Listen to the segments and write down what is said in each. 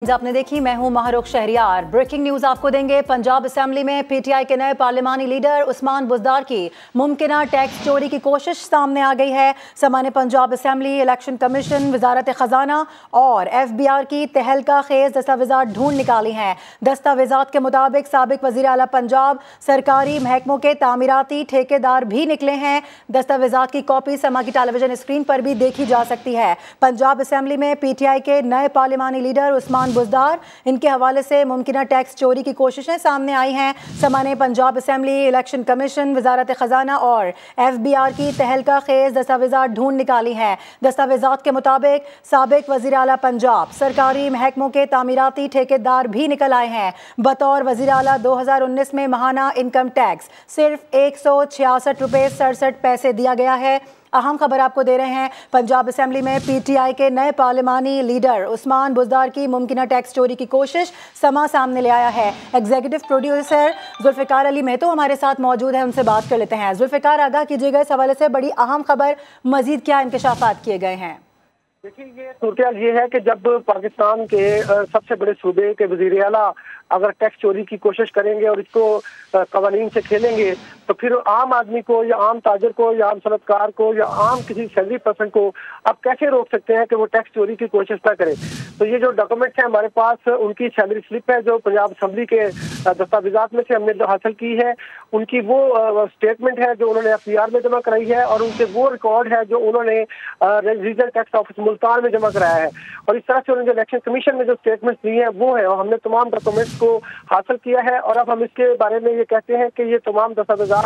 News आपने देखी। मैं हूं माहरुख शहरियार। ब्रेकिंग न्यूज़ आपको देंगे। पंजाब असेंबली में पीटीआई के नए पार्लिमानी लीडर उस्मान बुज़दार की मुमकिना टैक्स चोरी की कोशिश सामने आ गई है। सामान्य पंजाब असेंबली, इलेक्शन कमीशन, वजारत खजाना और FBI की तहलका खेज दस्तावेजात ढूंढ निकाली हैं। दस्तावेजात के मुताबिक साबिक वज़ीर आला पंजाब सरकारी महकमों के तामीराती ठेकेदार भी निकले हैं। दस्तावेजात की कॉपी समा की टेलीविजन स्क्रीन पर भी देखी जा सकती है। पंजाब असेंबली में पीटीआई के नए पार्लिमानी लीडर उस्मान बुज़दार, इनके हवाले से मुमकिना टैक्स चोरी की कोशिशें सामने आई हैं। सामान्य पंजाब असेंबली, इलेक्शन कमीशन, वजारत खजाना और FBI की तहलका खेज दस्तावेजात ढूंढ निकाली हैं। दस्तावेजात के मुताबिक साबिक वज़ीर आला पंजाब सरकारी महकमों के तामीराती ठेकेदार भी निकल आए हैं। बतौर वज़ीर आला 2019 में माहाना इनकम टैक्स सिर्फ 166 रुपये 67 पैसे दिया गया है। अहम खबर आपको दे रहे हैं। पंजाब असेंबली में पीटीआई के नए पार्लिमानी लीडर उस्मान बुज़दार की मुमकिना टैक्स चोरी की कोशिश समा सामने ले आया है। एग्जीक्यूटिव प्रोड्यूसर जुल्फ़िकार अली मेहतो हमारे साथ मौजूद है, उनसे बात कर लेते हैं। जुल्फ़िकार, आगाह कीजिएगा, इस हवाले से बड़ी अहम खबर, मजीद क्या इंकशाफात किए गए हैं? देखिए, ये सूरत ये है कि जब पाकिस्तान के सबसे बड़े सूबे के वज़ीर आला अगर टैक्स चोरी की कोशिश करेंगे और इसको कवानीन से खेलेंगे, तो फिर आम आदमी को या आम ताजर को या आम सनतकार को या आम किसी सैलरी पर्सन को आप कैसे रोक सकते हैं कि वो टैक्स चोरी की कोशिश ना करे। तो ये जो डॉक्यूमेंट्स हैं हमारे पास, उनकी सैलरी स्लिप है जो पंजाब असेंबली के दस्तावेजात में से हमने जो हासिल की है, उनकी वो स्टेटमेंट है जो उन्होंने FBR में जमा कराई है और उनके वो रिकॉर्ड है जो उन्होंने रीजनल टैक्स ऑफिस मुल्तान में जमा कराया है। और इस तरह से उन्होंने जो इलेक्शन कमीशन में जो स्टेटमेंट्स दी है वो है, और हमने तमाम डॉक्यूमेंट्स को हासिल किया है। और अब हम इसके बारे में ये कहते हैं कि ये तमाम दस्तावेजात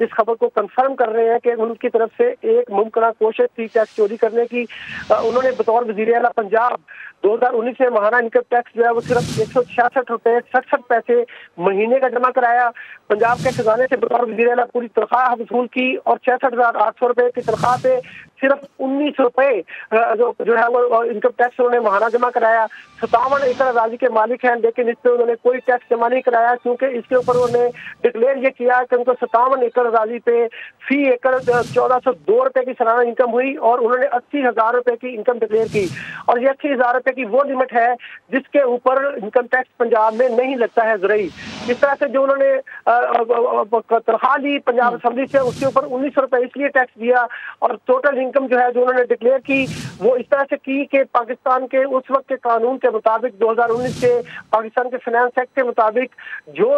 इस खबर को कंफर्म कर रहे हैं कि उनकी तरफ से एक मुमकिन कोशिश थी टैक्स चोरी करने की। उन्होंने बतौर वज़ीर आला पंजाब 2019 में महाना इनकम टैक्स जो है वो सिर्फ 166 रुपये 67 पैसे महीने का जमा कराया। पंजाब के खजाने से बतौर वज़ीर आला पूरी तनख्वाह वसूल की और 66,800 रुपये की तनख्वाह पे सिर्फ 19 रुपये जो है वो इनकम टैक्स उन्होंने महाना जमा कराया। 57 एकड़ अराजी के मालिक हैं, लेकिन इस पर उन्होंने कोई टैक्स जमा नहीं कराया, क्योंकि इसके ऊपर उन्होंने डिक्लेयर ये किया कि उनको 57 एकड़ अराजी पे फी एकड़ 1402 रुपये की सालाना इनकम हुई और उन्होंने 80,000 रुपये की इनकम डिक्लेयर की। और ये 80,000 रुपये की वो लिमिट है जिसके ऊपर इनकम टैक्स पंजाब में नहीं लगता है ज़रूरी। इस तरह से जो उन्होंने तनख्वाह ली पंजाब असेंबली से, उसके ऊपर 19 रुपये इसलिए टैक्स दिया। और टोटल इनकम जो है जो उन्होंने डिक्लेयर की वो इस तरह से की कि पाकिस्तान के उस वक्त के कानून के मुताबिक 2019 के पाकिस्तान के फाइनेंस एक्ट के मुताबिक जो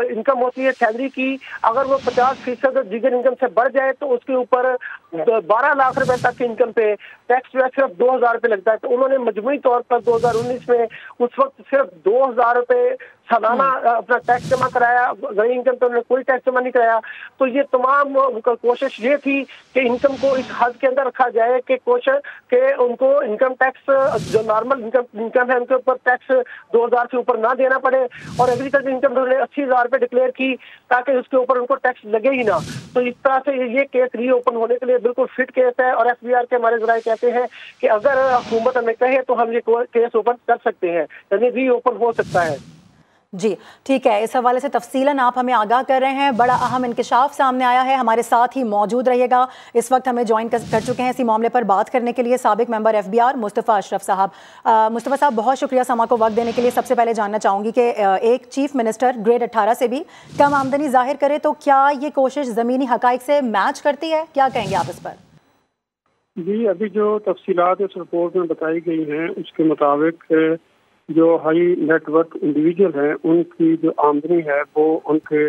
इनकम होती है सैलरी की, अगर वो 50% दीगर इनकम से बढ़ जाए तो उसके ऊपर 12 लाख रुपए तक की इनकम पे टैक्स जो है सिर्फ 2,000 रुपये लगता है। तो उन्होंने मजमूई तौर पर 2019 में उस वक्त सिर्फ 2,000 रुपये सालाना अपना टैक्स जमा कराया। गई इनकम पर उन्होंने कोई टैक्स जमा नहीं कराया। तो ये तमाम कोशिश ये थी कि इनकम को इस हद के अंदर रखा जाए कि कोशिश के उनको इनकम टैक्स जो नॉर्मल इनकम है उनके ऊपर टैक्स 2,000 से ऊपर ना देना पड़े। और एग्रीकल्चर इनकम उन्होंने 80,000 रुपये डिक्लेयर की ताकि उसके ऊपर उनको टैक्स लगे ही ना। तो इस तरह से ये केस रीओपन होने के लिए बिल्कुल फिट केस है। और FBR के हमारे जराये कहते हैं कि अगर हुकूमत हमें कहे तो हम ये केस ओपन कर सकते हैं, यानी रीओपन हो सकता है। जी ठीक है, इस हवाले से तफसीलन आप हमें आगाह कर रहे हैं। बड़ा अहम इंकशाफ सामने आया है, हमारे साथ ही मौजूद रहिएगा। इस वक्त हमें ज्वाइन कर चुके हैं इसी मामले पर बात करने के लिए साबिक मेंबर FBR मुस्तफ़ा अशरफ साहब। मुस्तफ़ा साहब, बहुत शुक्रिया समा को वक्त देने के लिए। सबसे पहले जानना चाहूँगी कि एक चीफ मिनिस्टर ग्रेड 18 से भी कम आमदनी जाहिर करे तो क्या ये कोशिश ज़मीनी हक़ाइक़ से मैच करती है? क्या कहेंगे आप इस पर? जी, अभी जो तफसीलात इस रिपोर्ट में बताई गई हैं उसके मुताबिक जो हाई नेटवर्क इंडिविजुअल हैं उनकी जो आमदनी है वो उनके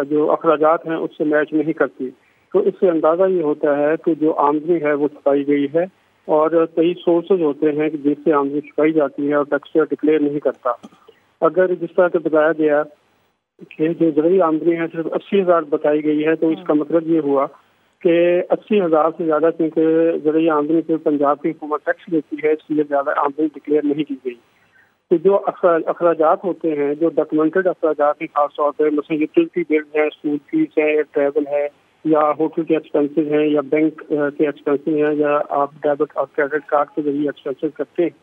जो अखराजात हैं उससे मैच नहीं करती। तो इससे अंदाज़ा ये होता है कि जो आमदनी है वो छुपाई गई है और कई सोर्सेज होते हैं कि जिससे आमदनी छुपाई जाती है और टैक्स डिक्लेयर नहीं करता। अगर जिस तरह से बताया गया कि जो ज़रूरी आमदनी है सिर्फ 80,000 बताई गई है, तो इसका मतलब ये हुआ कि 80,000 से ज़्यादा क्योंकि ज़रूरी आमदनी पर पंजाब की हुकूमत टैक्स लेती है, इसलिए ज़्यादा आमदनी डिक्लेयर नहीं की गई। तो जो अखराजात होते हैं, जो डॉक्यूमेंटेड अखराजात हैं, खासतौर पर मतलब यूटिलिटी बिल है, स्कूल फीस है, ट्रैवल है, या होटल के एक्सपेंसेस हैं, या बैंक के एक्सपेंसेस हैं, या आप डेबिट और क्रेडिट कार्ड के जरिए एक्सपेंसेस करते हैं,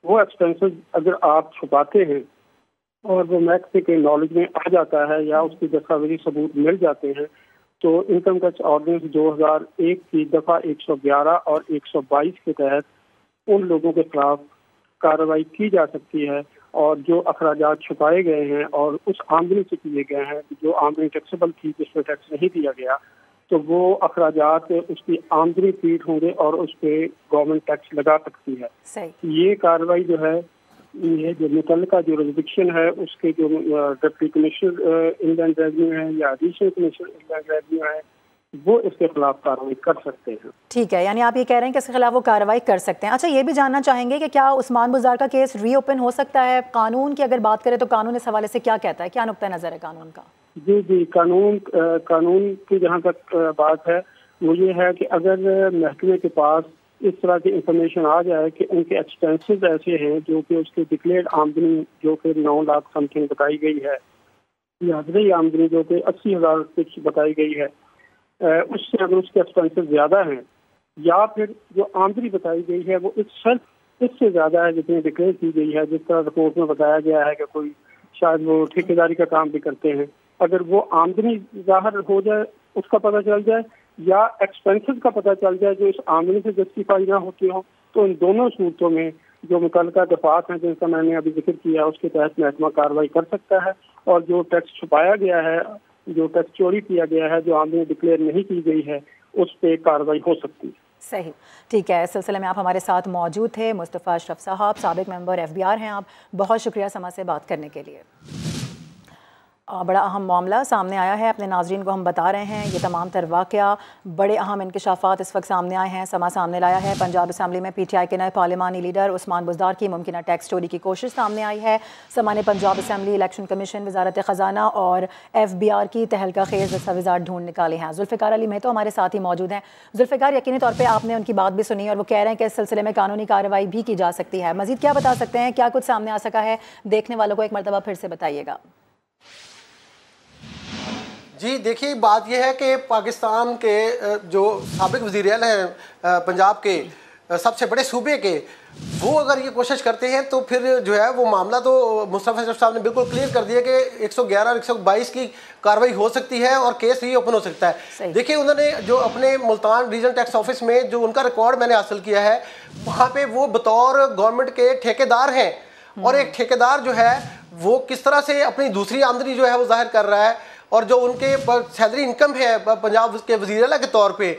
वो एक्सपेंसेस अगर आप छुपाते हैं और वो महकमे के नॉलेज में आ जाता है या उसकी दस्तावेजी सबूत मिल जाते हैं, तो इनकम टैक्स ऑर्डिनेंस 2001 की दफ़ा 111 और 122 के तहत उन लोगों के खिलाफ कार्रवाई की जा सकती है और जो अखराजात छुपाए गए हैं और उस आमदनी से किए गए हैं, जो आमदनी टैक्सेबल थी जिस पर टैक्स नहीं दिया गया, तो वो अखराजात उसकी आमदनी फीड होंगे और उस पर गवर्नमेंट टैक्स लगा सकती है। सही। ये कार्रवाई जो है, ये जो मुतल्लिका जुरिस्डिक्शन है उसके जो डिप्टी कमिश्नर इनलैंड रेवेन्यू है या एडिशनल कमिश्नर इनलैंड रेवेन्यू है, वो इसके खिलाफ कार्रवाई कर सकते हैं। ठीक है, यानी आप ये कह रहे हैं कि इसके खिलाफ वो कार्रवाई कर सकते हैं। अच्छा, ये भी जानना चाहेंगे कि क्या उस्मान बुज़दार का केस रीओपन हो सकता है? कानून की अगर बात करें तो कानून इस हवाले से क्या कहता है, क्या नुक्ता नज़र है कानून का? जी, कानून की जहाँ तक बात है वो ये है कि अगर महकमे के पास इस तरह की इंफॉर्मेशन आ जाए कि उनके एक्सपेंसेस ऐसे हैं जो कि उसकी डिक्लेयर्ड आमदनी जो कि 9 लाख समथिंग बताई गई है, या अदरी आमदनी जो कि 80,000 कुछ बताई गई है, उससे अगर उसके एक्सपेंसेस ज़्यादा हैं या फिर जो आमदनी बताई गई है वो इससे ज़्यादा है जितनी डिक्लेयर की गई है, जिस तरह रिपोर्ट में बताया गया है कि कोई शायद वो ठेकेदारी का काम भी करते हैं, अगर वो आमदनी ज़ाहिर हो जाए, उसका पता चल जाए, या एक्सपेंसेस का पता चल जाए जो इस आमदनी से जस्टिफाई ना होती हो, तो इन दोनों सूरतों में जो मुतल्लिका दफात हैं जिनका मैंने अभी जिक्र किया उसके तहत महकमा कार्रवाई कर सकता है। और जो टैक्स छुपाया गया है, जो टैक्स चोरी किया गया है, जो आमदनी डिक्लेयर नहीं की गई है, उस पर कार्रवाई हो सकती है। सही, ठीक है। इस सिलसिले में आप हमारे साथ मौजूद थे मुस्तफ़ा अशरफ साहब, साबिक मेंबर FBR हैं आप, बहुत शुक्रिया समाज से बात करने के लिए। बड़ा अहम मामला सामने आया है, अपने नाजरीन को हम बता रहे हैं। ये तमाम तर वाक़या बड़े अहम इंकशाफात इस वक्त सामने आए हैं, समा सामने लाया है। पंजाब असम्बली में PTI के नए पार्लिमानी लीडर उस्मान बुज़दार की मुमकिन टैक्स चोरी की कोशिश सामने आई है। समा ने पंजाब असम्बली, इलेक्शन कमीशन, वजारत ख़जाना और FBR की तहलका खेज़ दस्तावेज़ात ढूंढ निकाले हैं। जुल्फ़िकार अली मेहतो हमारे साथ ही मौजूद हैं। जुल्फ़िकार, यकीनी तौर पर आपने उनकी बात भी सुनी और वो कह रहे हैं कि इस सिलसिले में कानूनी कार्रवाई भी की जा सकती है। मज़ीद क्या बता सकते हैं, क्या कुछ सामने आ सका है? देखने वालों को एक मरतबा फिर से बताइएगा। जी देखिए, बात यह है कि पाकिस्तान के जो साबिक वज़ीर-ए-आला हैं पंजाब के सबसे बड़े सूबे के, वो अगर ये कोशिश करते हैं तो फिर जो है वो मामला तो मुस्तफ़ा अशरफ साहब ने बिल्कुल क्लियर कर दिया कि 111 और 122 की कार्रवाई हो सकती है और केस ही ओपन हो सकता है। देखिए, उन्होंने जो अपने मुल्तान रीजन टैक्स ऑफिस में जो उनका रिकॉर्ड मैंने हासिल किया है, वहाँ पे वो बतौर गवर्नमेंट के ठेकेदार हैं और एक ठेकेदार जो है वो किस तरह से अपनी दूसरी आमदनी जो है वो जाहिर कर रहा है और जो उनके सैलरी इनकम है पंजाब के वज़ीर-ए-आला के तौर पे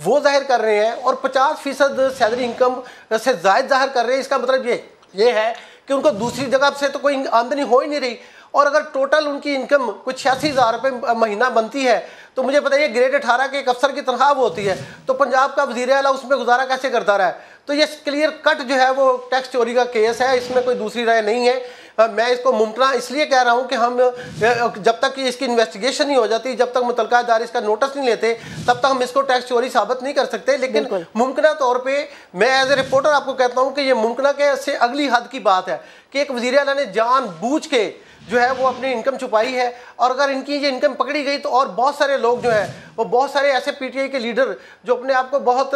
वो जाहिर कर रहे हैं और 50% सैलरी इनकम से ज़ायद जाहिर कर रहे हैं। इसका मतलब ये है कि उनको दूसरी जगह से तो कोई आमदनी हो ही नहीं रही। और अगर टोटल उनकी इनकम कुछ 86,000 रुपये महीना बनती है तो मुझे पता है ग्रेड 18 के एक अफसर की तनख्वाह वो होती है, तो पंजाब का वज़ीर-ए-आला उसमें गुजारा कैसे करता रहा है? तो ये क्लियर कट जो है वो टैक्स चोरी का केस है, इसमें कोई दूसरी राय नहीं है। मैं इसको मुमकिन इसलिए कह रहा हूँ कि हम जब तक कि इसकी इन्वेस्टिगेशन नहीं हो जाती, जब तक मुतल्लिका अदारे इसका नोटिस नहीं लेते, तब तक हम इसको टैक्स चोरी साबित नहीं कर सकते। लेकिन मुमकिन तौर पे मैं एज ए रिपोर्टर आपको कहता हूँ कि ये मुमकिन के से अगली हद की बात है कि एक वज़ीर-ए-आला ने जानबूझ के जो है वो अपनी इनकम छुपाई है। और अगर इनकी ये इनकम पकड़ी गई तो और बहुत सारे लोग जो हैं वो बहुत सारे ऐसे PTI के लीडर जो अपने आप को बहुत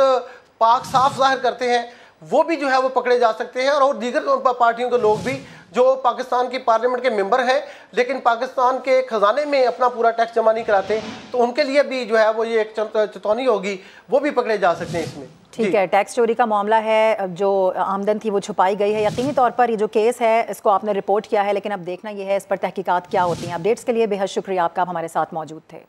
पाक साफ जाहिर करते हैं वो भी जो है वो पकड़े जा सकते हैं और दीगर पार्टियों के लोग भी जो पाकिस्तान की पार्लियामेंट के मेंबर हैं लेकिन पाकिस्तान के खजाने में अपना पूरा टैक्स जमा नहीं कराते, तो उनके लिए भी जो है वो ये एक चेतावनी होगी, वो भी पकड़े जा सकते हैं इसमें। ठीक है, टैक्स चोरी का मामला है, जो आमदन थी वो छुपाई गई है। यकीनी तौर पर ये जो केस है इसको आपने रिपोर्ट किया है, लेकिन अब देखना ये है इस पर तहकीकात क्या होती हैं। अपडेट्स के लिए बेहद शुक्रिया आपका, आप हमारे साथ मौजूद थे।